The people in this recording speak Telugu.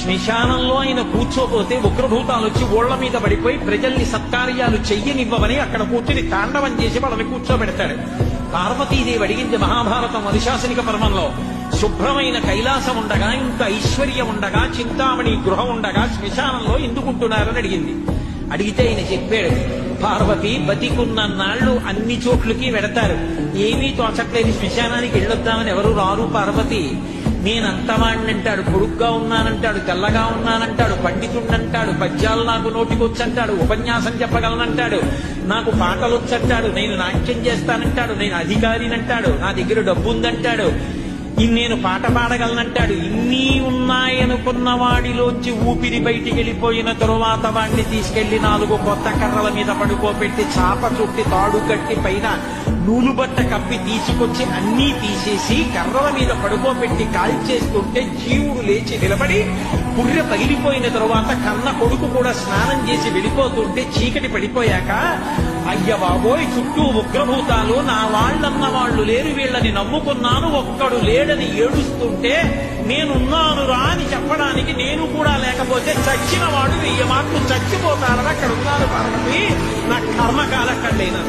శ్మశానంలో ఆయన కూర్చోపోతే ఉగ్రభూతాలు వచ్చి ఓళ్ల మీద పడిపోయి ప్రజల్ని సత్కార్యాలు చెయ్యనివ్వమని అక్కడ కూర్చుని తాండవం చేసి వాళ్ళని కూర్చోబెడతాడు. పార్వతీదేవి అడిగింది మహాభారతం అనుశాసనిక పర్వంలో, శుభ్రమైన కైలాసం ఉండగా, ఇంత ఐశ్వర్యం ఉండగా, చింతామణి గృహం ఉండగా శ్మశానంలో ఎందుకుంటున్నారని అడిగింది. అడిగితే ఆయన చెప్పాడు, పార్వతి బతికున్న నాళ్లు అన్ని చోట్లకి వెడతారు, ఏమీ తోచట్లేదు, శ్మశానానికి వెళ్ళొద్దామని ఎవరు రారు పార్వతి. నేనంతవాణ్ణంటాడు, పొడుగ్గా ఉన్నానంటాడు, తెల్లగా ఉన్నానంటాడు, పండితుండంటాడు, పద్యాలు నాకు నోటికొచ్చంటాడు, ఉపన్యాసం చెప్పగలనంటాడు, నాకు పాటలొచ్చంటాడు, నేను నాట్యం చేస్తానంటాడు, నేను అధికారినంటాడు, నా దగ్గర డబ్బు ఉందంటాడు, నేను పాట పాడగలనంటాడు. ఇన్ని ఉన్నాయనుకున్న వాడిలోంచి ఊపిరి బయటికి వెళ్ళిపోయిన తరువాత వాడిని తీసుకెళ్లి 4 కొత్త కర్రల మీద పడుకోబెట్టి చాప చుట్టి తాడు కట్టి పైన నూలు బట్ట కప్పి తీసుకొచ్చి అన్నీ తీసేసి కర్రల మీద పడుకోబెట్టి కాల్చేస్తుంటే జీవుడు లేచి నిలబడి పుర్రె పగిలిపోయిన తరువాత కన్న కొడుకు కూడా స్నానం చేసి వెళ్ళిపోతుంటే చీకటి పడిపోయాక, అయ్య బాబోయ్ చుట్టూ ఉగ్రభూతాలు, నా వాళ్ళన్న వాళ్ళు లేరు, వీళ్ళని నమ్ముకున్నాను, ఒక్కడు లేడని ఏడుస్తుంటే నేనున్నాను రా అని చెప్పడానికి నేను కూడా లేకపోతే చచ్చిన వాడు 1000 మాటలు చచ్చిపోతారని అక్కడ ఉన్నారు పార్వతి, నా కర్మకాలక్కడైనా